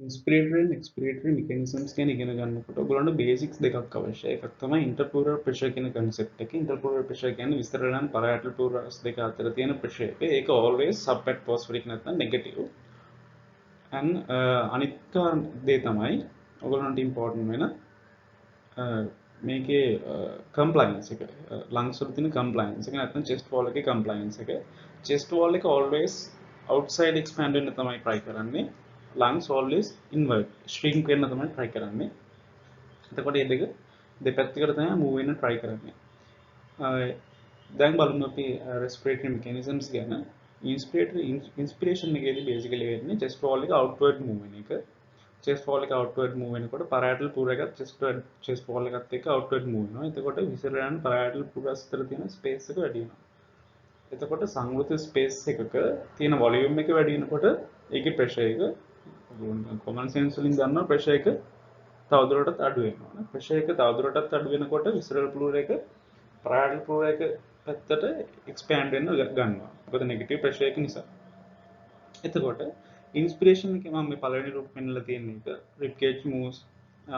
Inspiratory and expiratory mechanisms ගැන ඉගෙන ගන්නකොට ඔයගොල්ලන්ට බේසික්ස් දෙකක් අවශ්‍යයි. එකක් තමයි interpleural pressure කියන concept එක. Interpleural pressure කියන්නේ විස්තර කරන parietal pleurals දෙක අතර තියෙන pressure එක. ඒක always subatmospheric නැත්නම් negative. and අනිත් දේ තමයි ඔයගොල්ලන්ට important වෙන මේකේ compliance එක. lungs වල තියෙන compliance එක නැත්නම් chest wall එකේ compliance එක. chest wall එක always outside expand වෙන්න තමයි try කරන්නේ. lungs always invert shrink වෙන්න තමයි try කරන්නේ. එතකොට මේ දෙක දෙපැත්තකට තමයි move වෙන්න try කරන්නේ. දැන් බලමු අපි respiratory mechanisms ගැන. Inspiration එකේදී basically වෙන්නේ chest wall එක outward move වෙන එක. chest wall එක outward move වෙනකොට parietal pleura එකත් chest wall එකත් එක්ක outward move වෙනවා. එතකොට visceral and parietal pleura අතර තියෙන space එක වැඩි වෙනවා. එතකොට සංවෘත space එකක තියෙන volume එක වැඩි වෙනකොට ඒකේ pressure එක common sense වලින් ගන්නවා pressure එක තවදුරටත් අඩු වෙනවා නේ. pressure එක තවදුරටත් අඩු වෙනකොට visceral pleura එක parietal pleura එක පැත්තට expand වෙන්න ගන්නවා. මොකද negative pressure එක නිසා. එතකොට inspiration එකේ මම මේ පළවෙනි රූප පෙන්නලා තියෙන එක rib cage moves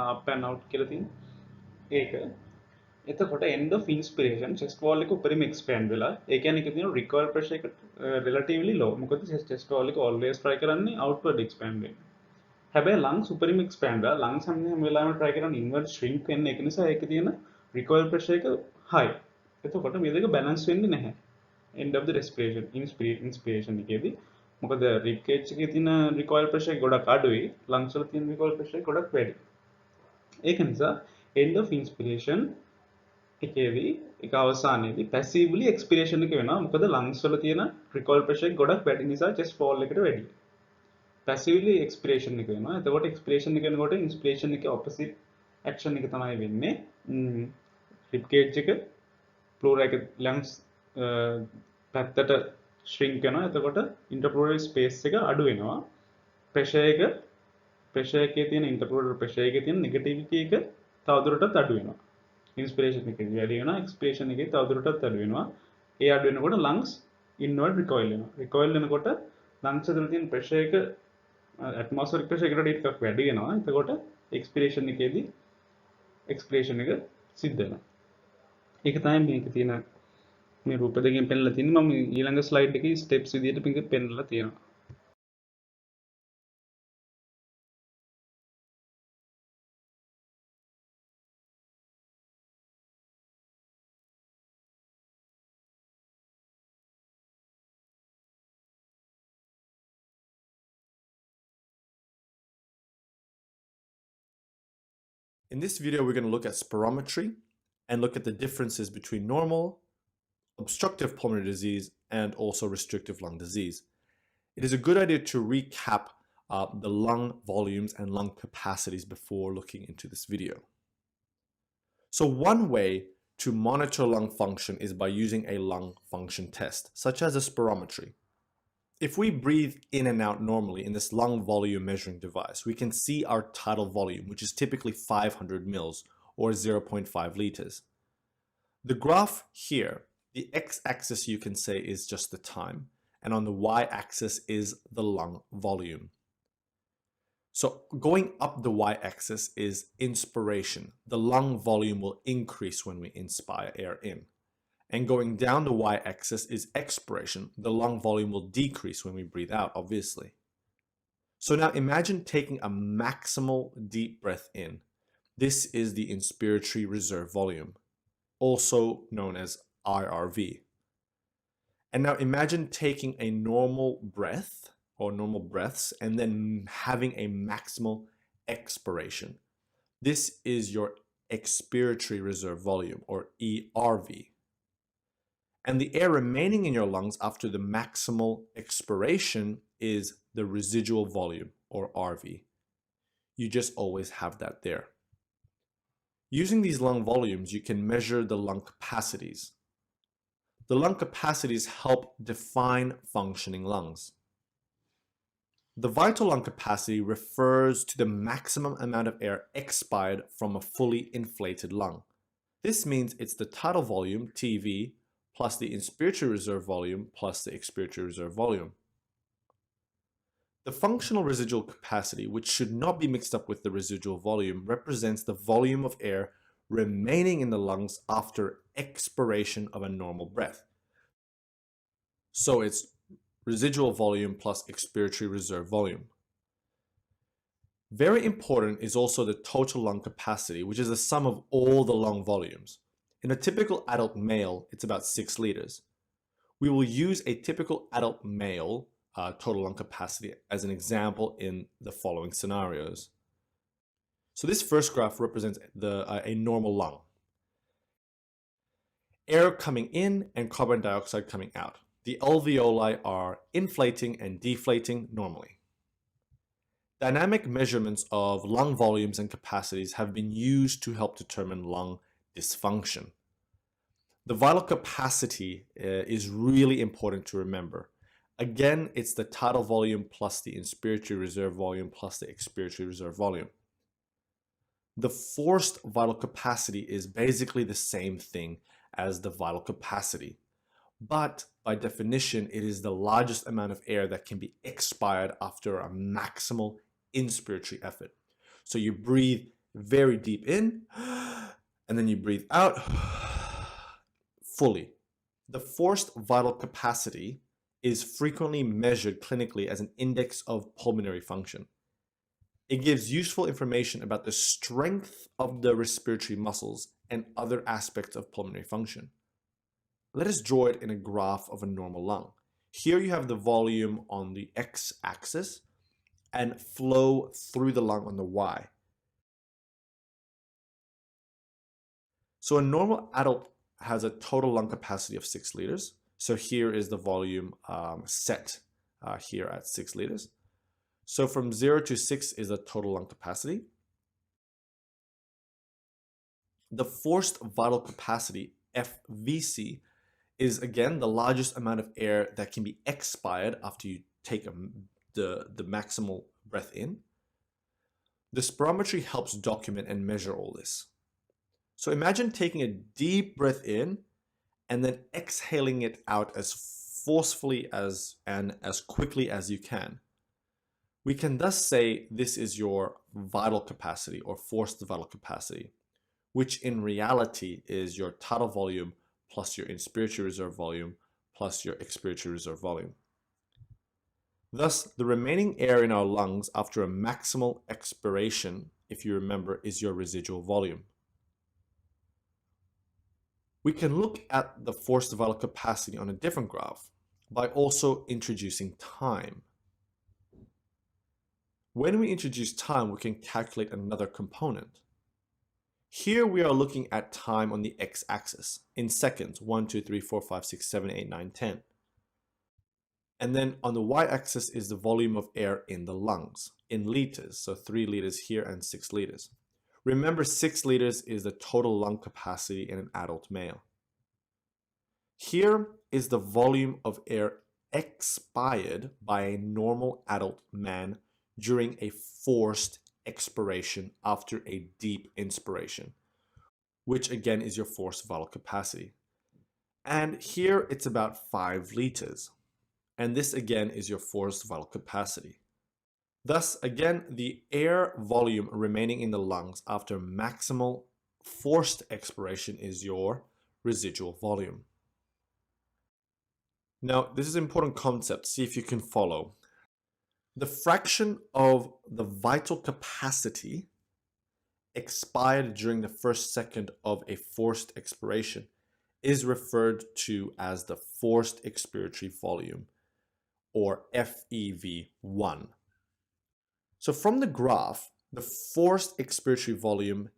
up and out කියලා තියෙන ඒක. එතකොට end of inspiration chest wall එක උඩරින් expand වෙලා ඒ කියන්නේ ඒක තියෙන recoil pressure එක relatively low. මොකද chest wall එක always try කරන්නේ outward expand වෙන්න. හැබැයි lungs උඩරින් expand වෙලා lungs හැම වෙලාවෙම try කරන්නේ inward shrink වෙන්න. ඒක නිසා ඒකේ තියෙන recoil pressure එක high. එතකොට මේ දෙක balance වෙන්නේ නැහැ. end of the respiration inspiration එකේදී මොකද rib cage එකේ තියෙන recoil pressure එක ගොඩක් අඩුයි lungs වල තියෙන recoil pressure එක ගොඩක් වැඩි. ඒක නිසා end of inspiration එකේදී ඒක අවසානයේදී passively expiration එක වෙනවා. මොකද lungs වල තියෙන recoil pressure එක ගොඩක් වැඩි නිසා chest wall එකට වැඩි. passively expiration එක වෙනවා. එතකොට expiration එක වෙනකොට inspiration එකේ opposite action එක තමයි වෙන්නේ. rib cage එක pleura එක lungs පැත්තට shrink වෙනවා. එතකොට interpleural space එක අඩු වෙනවා. pressure එකේ තියෙන interpleural pressure එකේ තියෙන negativity එක තවදුරටත් අඩු වෙනවා. inspiration එකේදී වැඩි වෙනවා, expiration එකේ තවදුරටත් අඩු වෙනවා. ඒ අඩු වෙනකොට lungs inward recoil වෙනවා. recoil වෙනකොට lungs වල තියෙන pressure එක atmospheric pressure එකට ටිකක් වැඩි වෙනවා. එතකොට expiration එකේදී expiration එක සිද්ධ වෙනවා. ඒක තමයි මේකේ තියෙන මේ රූප දෙකෙන් පෙන්නලා තියෙන්නේ. මම ඊළඟ ස්ලයිඩ් එකේ ස්ටෙප්ස් විදියට මේක පෙන්නලා තියෙනවා. In this video, we're going to look at spirometry and look at the differences between normal, obstructive pulmonary disease, and also restrictive lung disease. It is a good idea to recap the lung volumes and lung capacities before looking into this video. So one way to monitor lung function is by using a lung function test, such as a spirometry. If we breathe in and out normally in this lung volume measuring device, we can see our tidal volume, which is typically 500 mils or 0.5 liters. The graph here, the x-axis you can say is just the time, and on the y-axis is the lung volume. So going up the y-axis is inspiration. The lung volume will increase when we inspire air in. And going down the y-axis is expiration. The lung volume will decrease when we breathe out, obviously. So now imagine taking a maximal deep breath in. This is the inspiratory reserve volume, also known as IRV. And now imagine taking a normal breath or normal breaths and then having a maximal expiration. This is your expiratory reserve volume, or ERV. And the air remaining in your lungs after the maximal expiration is the residual volume, or RV. You just always have that there. Using these lung volumes, you can measure the lung capacities. The lung capacities help define functioning lungs. The vital lung capacity refers to the maximum amount of air expired from a fully inflated lung. This means it's the tidal volume, TV, plus the inspiratory reserve volume plus the expiratory reserve volume. The functional residual capacity, which should not be mixed up with the residual volume, represents the volume of air remaining in the lungs after expiration of a normal breath. So it's residual volume plus expiratory reserve volume. Very important is also the total lung capacity, which is the sum of all the lung volumes. In a typical adult male, it's about 6 liters. We will use a typical adult male total lung capacity as an example in the following scenarios. So this first graph represents a normal lung. Air coming in and carbon dioxide coming out. The alveoli are inflating and deflating normally. Dynamic measurements of lung volumes and capacities have been used to help determine lung dysfunction. The vital capacity is really important to remember. Again, it's the tidal volume plus the inspiratory reserve volume plus the expiratory reserve volume. The forced vital capacity is basically the same thing as the vital capacity, but by definition, it is the largest amount of air that can be expired after a maximal inspiratory effort. So you breathe very deep in, and then you breathe out fully. The forced vital capacity is frequently measured clinically as an index of pulmonary function. It gives useful information about the strength of the respiratory muscles and other aspects of pulmonary function. Let us draw it in a graph of a normal lung. Here you have the volume on the x-axis and flow through the lung on the y. So a normal adult has a total lung capacity of 6 liters. So here is the volume set here at 6 liters. So from 0 to 6 is the total lung capacity. The forced vital capacity, FVC, is again the largest amount of air that can be expired after you take the maximal breath in. The spirometry helps document and measure all this. So imagine taking a deep breath in and then exhaling it out as forcefully and as quickly as you can. We can thus say this is your vital capacity or forced vital capacity, which in reality is your tidal volume plus your inspiratory reserve volume plus your expiratory reserve volume. Thus, the remaining air in our lungs after a maximal expiration, if you remember, is your residual volume. We can look at the forced vital capacity on a different graph by also introducing time. When we introduce time, we can calculate another component. Here we are looking at time on the x-axis in seconds, 1, 2, 3, 4, 5, 6, 7, 8, 9, 10. And then on the y-axis is the volume of air in the lungs in liters, so 3 liters here and 6 liters. Remember, 6 liters is the total lung capacity in an adult male. Here is the volume of air expired by a normal adult man during a forced expiration after a deep inspiration, which again is your forced vital capacity. And here it's about 5 liters. And this again is your forced vital capacity. Thus, again, the air volume remaining in the lungs after maximal forced expiration is your residual volume. Now, this is an important concept. See if you can follow. The fraction of the vital capacity expired during the first second of a forced expiration is referred to as the forced expiratory volume, or FEV1. So from the graph, the forced expiratory volume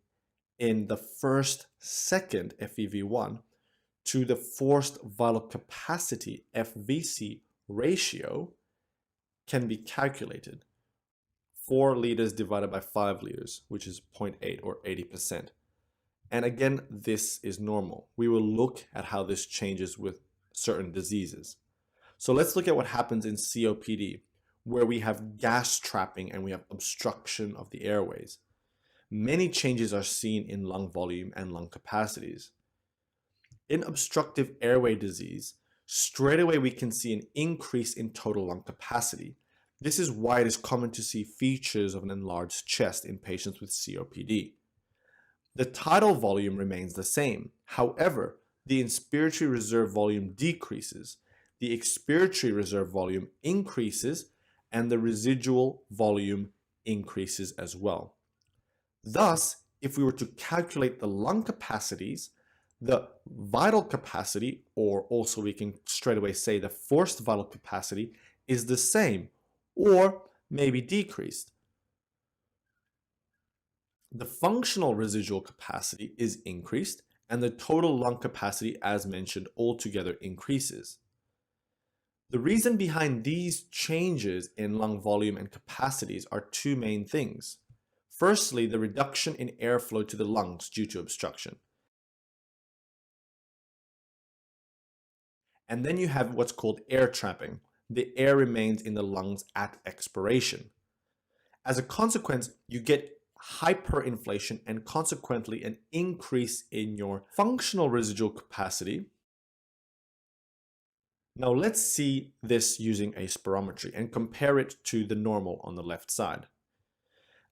in the first second FEV1 to the forced vital capacity FVC ratio can be calculated. 4 liters divided by 5 liters, which is 0.8 or 80%. And again, this is normal. We will look at how this changes with certain diseases. So let's look at what happens in COPD, where we have gas trapping and we have obstruction of the airways. Many changes are seen in lung volume and lung capacities. In obstructive airway disease, straight away we can see an increase in total lung capacity This is why it is common to see features of an enlarged chest in patients with COPD. The tidal volume remains the same. However, the inspiratory reserve volume decreases, the expiratory reserve volume increases, and the residual volume increases as well. Thus, if we were to calculate the lung capacities, the vital capacity, or also we can straight away say the forced vital capacity, is the same or maybe decreased. The functional residual capacity is increased, and the total lung capacity, as mentioned, altogether increases. The reason behind these changes in lung volume and capacities are two main things. Firstly, the reduction in airflow to the lungs due to obstruction. And then you have what's called air trapping. The air remains in the lungs at expiration. As a consequence, you get hyperinflation and consequently an increase in your functional residual capacity. Now let's see this using a spirometry and compare it to the normal on the left side.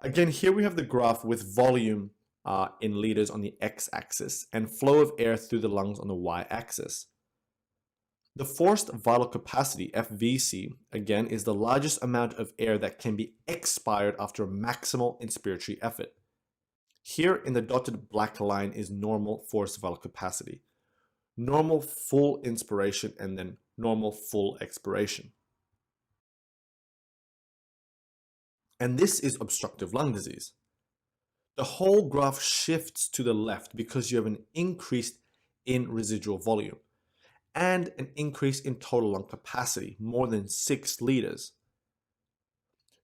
Again, here we have the graph with volume in liters on the x-axis and flow of air through the lungs on the y-axis. The forced vital capacity, FVC, again, is the largest amount of air that can be expired after maximal inspiratory effort. Here in the dotted black line is normal forced vital capacity, normal full inspiration, and then normal full expiration. And this is obstructive lung disease. The whole graph shifts to the left because you have an increase in residual volume and an increase in total lung capacity, more than 6 liters.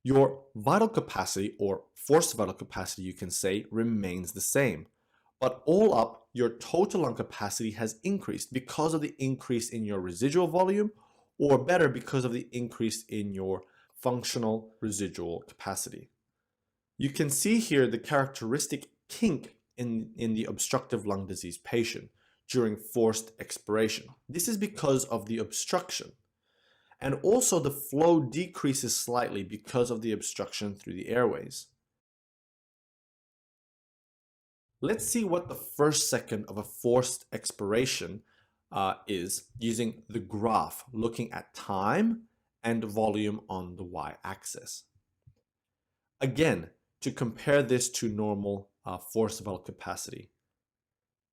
Your vital capacity, or forced vital capacity you can say, remains the same. But all up, your total lung capacity has increased because of the increase in your residual volume, or better, because of the increase in your functional residual capacity. You can see here the characteristic kink in the obstructive lung disease patient during forced expiration. This is because of the obstruction. And also the flow decreases slightly because of the obstruction through the airways. Let's see what the first second of a forced expiration is using the graph, looking at time and volume on the y-axis. Again, to compare this to normal forced vital capacity.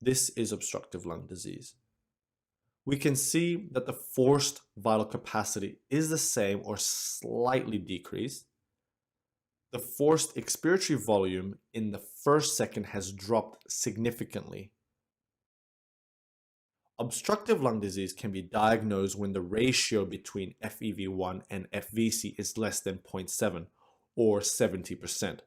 This is obstructive lung disease. We can see that the forced vital capacity is the same or slightly decreased. The forced expiratory volume in the first second has dropped significantly. Obstructive lung disease can be diagnosed when the ratio between FEV1 and FVC is less than 0.7 or 70%.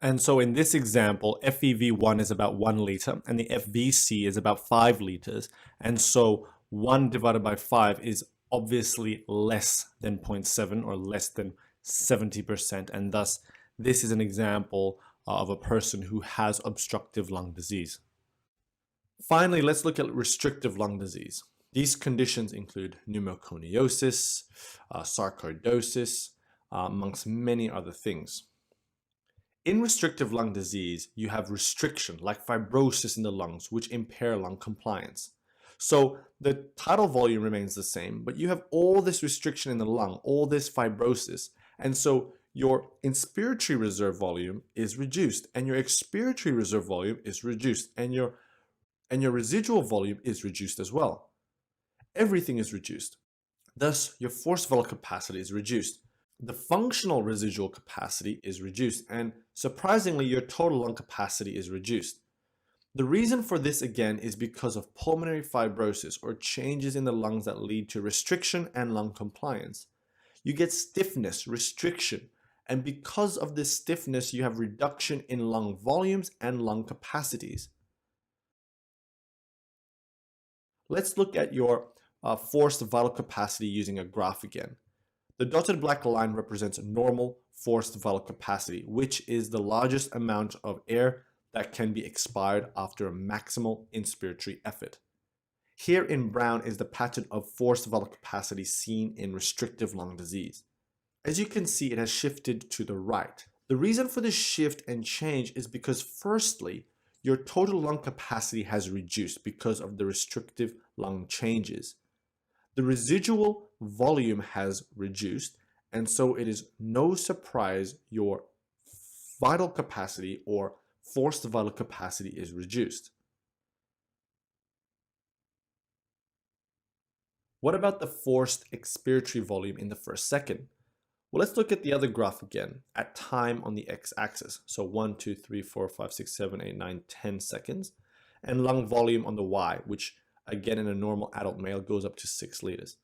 And so in this example, FEV1 is about 1 liter and the FVC is about 5 liters. And so 1 divided by 5 is obviously less than 0.7 or less than 70%. And thus, this is an example of a person who has obstructive lung disease. Finally, let's look at restrictive lung disease. These conditions include pneumoconiosis, sarcoidosis, amongst many other things. In restrictive lung disease, you have restriction, like fibrosis in the lungs, which impair lung compliance. So the tidal volume remains the same, but you have all this restriction in the lung, all this fibrosis, and so your inspiratory reserve volume is reduced, and your expiratory reserve volume is reduced, and your residual volume is reduced as well. Everything is reduced. Thus, your forced vital capacity is reduced. The functional residual capacity is reduced, and surprisingly, your total lung capacity is reduced. The reason for this again is because of pulmonary fibrosis or changes in the lungs that lead to restriction and lung compliance. You get stiffness, restriction, and because of this stiffness, you have reduction in lung volumes and lung capacities. Let's look at your forced vital capacity using a graph again. The dotted black line represents normal forced vital capacity, which is the largest amount of air that can be expired after a maximal inspiratory effort. Here in brown is the pattern of forced vital capacity seen in restrictive lung disease. As you can see, it has shifted to the right. The reason for this shift and change is because firstly, your total lung capacity has reduced because of the restrictive lung changes. The residual volume has reduced, and so it is no surprise your vital capacity or forced vital capacity is reduced. What about the forced expiratory volume in the first second? Well, let's look at the other graph again at time on the x-axis. So 1, 2, 3, 4, 5, 6, 7, 8, 9, 10 seconds. And lung volume on the y, which again in a normal adult male goes up to 6 liters.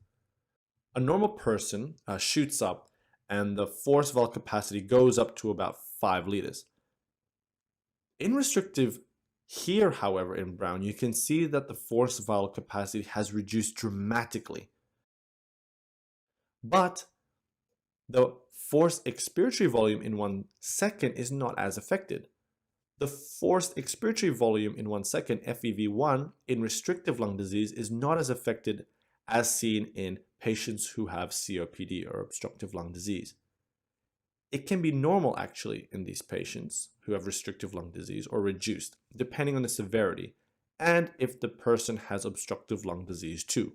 A normal person shoots up and the forced vital capacity goes up to about 5 liters. In restrictive, here, however, in brown, you can see that the forced vital capacity has reduced dramatically. But the forced expiratory volume in 1 second is not as affected. The forced expiratory volume in 1 second, FEV1, in restrictive lung disease is not as affected as seen in patients who have COPD or obstructive lung disease. It can be normal actually in these patients who have restrictive lung disease or reduced, depending on the severity and if the person has obstructive lung disease too.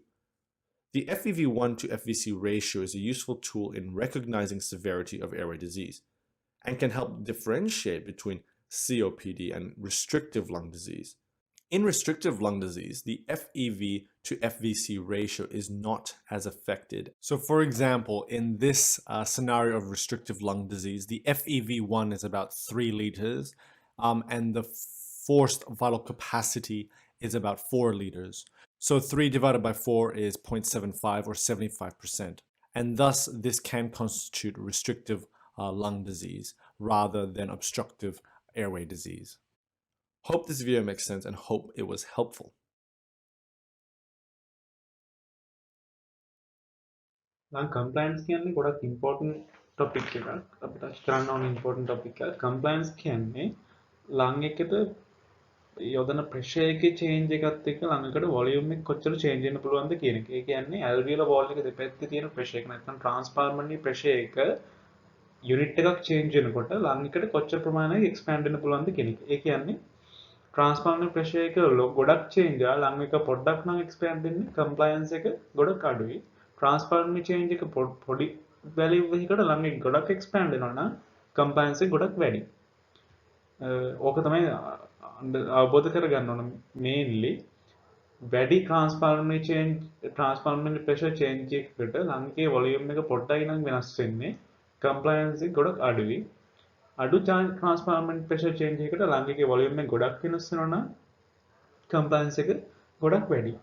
The FEV1 to FVC ratio is a useful tool in recognizing severity of airway disease and can help differentiate between COPD and restrictive lung disease. In restrictive lung disease, the FEV to FVC ratio is not as affected. So for example, in this scenario of restrictive lung disease, the FEV1 is about 3 liters and the forced vital capacity is about 4 liters. So 3 divided by 4 is 0.75 or 75%. And thus, this can constitute restrictive lung disease rather than obstructive airway disease. Hope this video makes sense and hope it was helpful. Lung compliance කියන්නේ ගොඩක් important topic එකක්. අපිට touch කරන්න ඕන important topic එකක්. Compliance කියන්නේ lung එකට යොදන pressure එකේ change එකත් එක්ක lung එකට volume එක කොච්චර change වෙන්න පුළුවන්ද කියන එක. ඒ කියන්නේ alveolar wall එක දෙපැත්තේ තියෙන pressure එක නැත්නම් transpulmonary pressure එක unit එකක් change වෙනකොට lung එකට කොච්චර ප්‍රමාණයක් expand වෙන්න පුළුවන්ද කියන එක. ඒ කියන්නේ transpulmonary pressure එක ගොඩක් change වෙලා lung එක පොඩ්ඩක් නම් expand වෙන්නේ compliance එක ගොඩක් අඩුයි. Transpulmonary change එක පොඩි value එකකට lung එක ගොඩක් expand වෙනවා නම් compliance එක ගොඩක් වැඩි. ඕක තමයි අවබෝධ කරගන්න ඕන mainly වැඩි transpulmonary pressure change එකකට lung එකේ volume එක පොඩ්ඩයි නම් වෙනස් වෙන්නේ compliance එක ගොඩක් අඩුයි. අඩු transpulmonary pressure change එකකට lung එකේ volume එක ගොඩක් වෙනස් වෙනවා නම් compliance එක ගොඩක් වැඩි.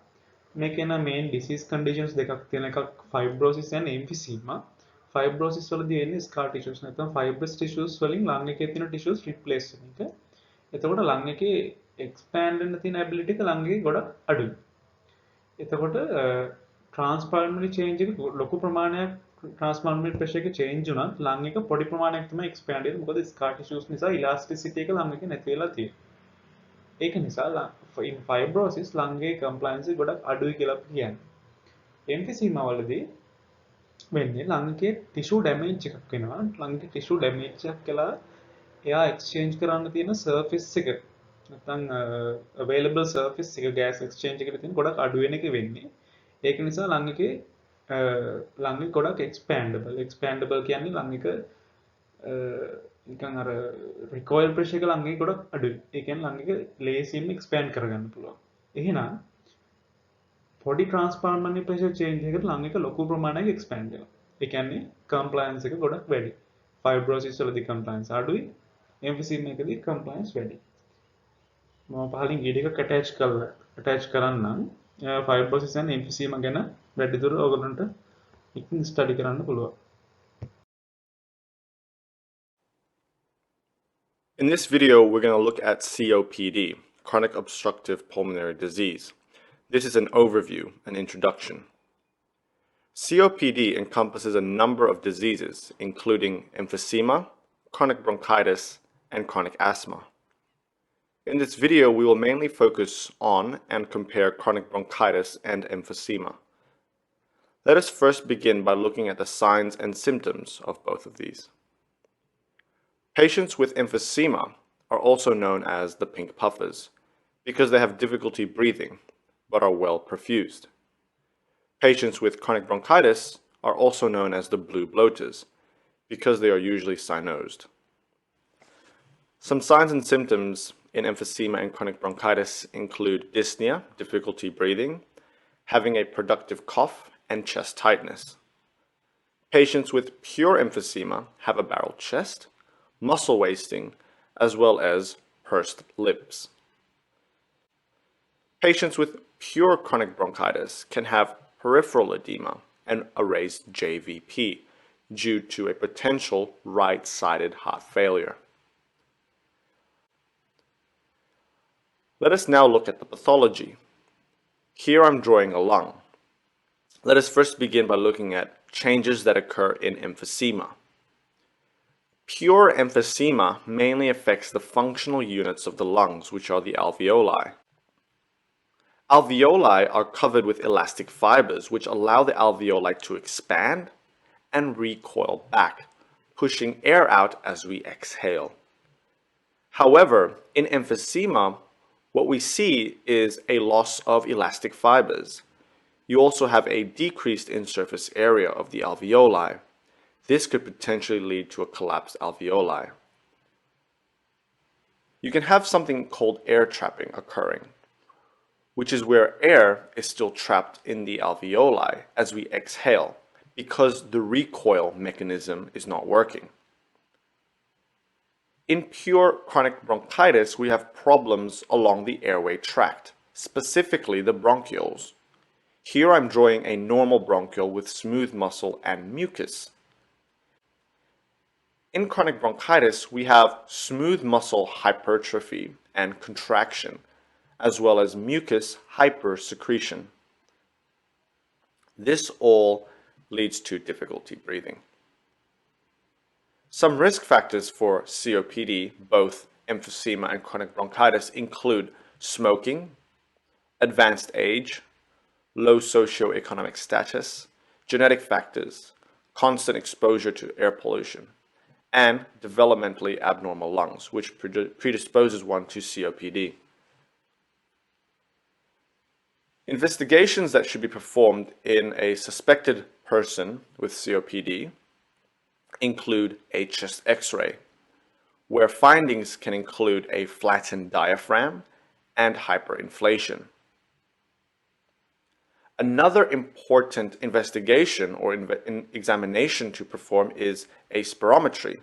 මේකේන main disease conditions දෙකක් තියෙන එකක් fibrosis and emphysema. Fibrosis වලදී එන්නේ scar tissues නැත්නම් fibrous tissues වලින් lung එකේ තියෙන tissues replace වෙන එක. එතකොට lung එකේ expand වෙන්න තියෙන ability එක lung එකේ ගොඩක් අඩුයි. එතකොට transpulmonary change එක ලොකු ප්‍රමාණයක් transpulmonary pressure එක change වුණත් lung එක පොඩි ප්‍රමාණයක් තමයි expand වෙන්නේ. මොකද scar tissues නිසා elasticity එක lung එකේ නැති වෙලා තියෙනවා. ඒක නිසා in fibrosis lung එකේ compliance එක ගොඩක් අඩුයි කියලා අපි කියන්නේ. emphysema වලදී වෙන්නේ lung එකේ tissue damage එකක් වෙනවා. lung එකේ tissue damage එකක් කළා එයා exchange කරන්න තියෙන surface එක නැත්නම් available surface එක gas exchange එකට තියෙන ගොඩක් අඩු වෙන එක වෙන්නේ. ඒක නිසා lung එකේ lung එක ගොඩක් expandable කියන්නේ lung එක නිකන් අර recoil pressure එක lung එකේ ගොඩක් අඩුයි. ඒ කියන්නේ lung එක ලේසියෙන් expand කරගන්න පුළුවන්. එහෙනම් පොඩි transpulmonary pressure change එකකට lung එක ලොකු ප්‍රමාණයක් expand වෙනවා. ඒ කියන්නේ compliance එක ගොඩක් වැඩි. Fibrosis වලදී compliance අඩුයි. emphysema එකදී compliance වැඩි. මම පහලින් video එකක් attach කරන්නම්. Fibrosis and emphysema ගැන වැඩිදුර ඔයගොල්ලන්ට ඉක්මනින් study කරන්න පුළුවන්. In this video, we're going to look at COPD, chronic obstructive pulmonary disease. This is an overview, an introduction. COPD encompasses a number of diseases, including emphysema, chronic bronchitis, and chronic asthma. In this video, we will mainly focus on and compare chronic bronchitis and emphysema. Let us first begin by looking at the signs and symptoms of both of these. Patients with emphysema are also known as the pink puffers because they have difficulty breathing but are well perfused. Patients with chronic bronchitis are also known as the blue bloaters because they are usually cyanosed. Some signs and symptoms in emphysema and chronic bronchitis include dyspnea, difficulty breathing, having a productive cough, and chest tightness. Patients with pure emphysema have a barrel chest, muscle wasting, as well as pursed lips. Patients with pure chronic bronchitis can have peripheral edema and a raised JVP due to a potential right-sided heart failure. Let us now look at the pathology. Here I'm drawing a lung. Let us first begin by looking at changes that occur in emphysema. Pure emphysema mainly affects the functional units of the lungs, which are the alveoli. Alveoli are covered with elastic fibers, which allow the alveoli to expand and recoil back, pushing air out as we exhale. However, in emphysema, what we see is a loss of elastic fibers. You also have a decreased in-surface area of the alveoli. This could potentially lead to a collapsed alveoli. You can have something called air trapping occurring, which is where air is still trapped in the alveoli as we exhale because the recoil mechanism is not working. In pure chronic bronchitis, we have problems along the airway tract, specifically the bronchioles. Here I'm drawing a normal bronchiole with smooth muscle and mucus. In chronic bronchitis, we have smooth muscle hypertrophy and contraction, as well as mucus hypersecretion. This all leads to difficulty breathing. Some risk factors for COPD, both emphysema and chronic bronchitis, include smoking, advanced age, low socioeconomic status, genetic factors, constant exposure to air pollution, and developmentally abnormal lungs, which predisposes one to COPD. Investigations that should be performed in a suspected person with COPD include a chest X-ray, where findings can include a flattened diaphragm and hyperinflation. Another important investigation or examination to perform is a spirometry.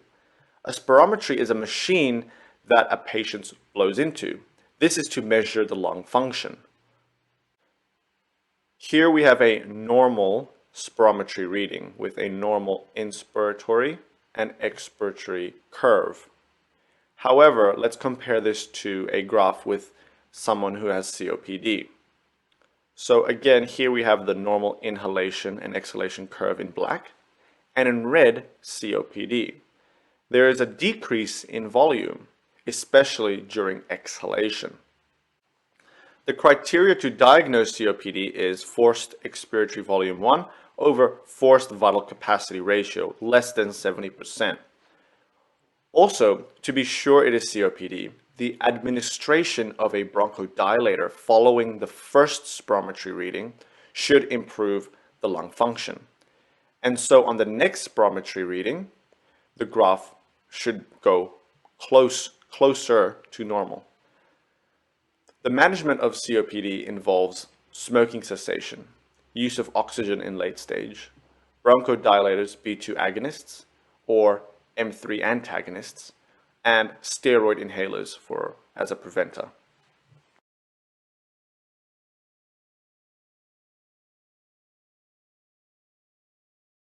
A spirometry is a machine that a patient blows into. This is to measure the lung function. Here we have a normal spirometry reading with a normal inspiratory and expiratory curve. However, let's compare this to a graph with someone who has COPD. So again, here we have the normal inhalation and exhalation curve in black, and in red, COPD. There is a decrease in volume, especially during exhalation. The criteria to diagnose COPD is forced expiratory volume 1 over forced vital capacity ratio, less than 70%. Also, to be sure it is COPD, the administration of a bronchodilator following the first spirometry reading should improve the lung function. And so on the next spirometry reading, the graph should go closer to normal. The management of COPD involves smoking cessation, use of oxygen in late stage, bronchodilators B2 agonists or M3 antagonists, and steroid inhalers as a preventer.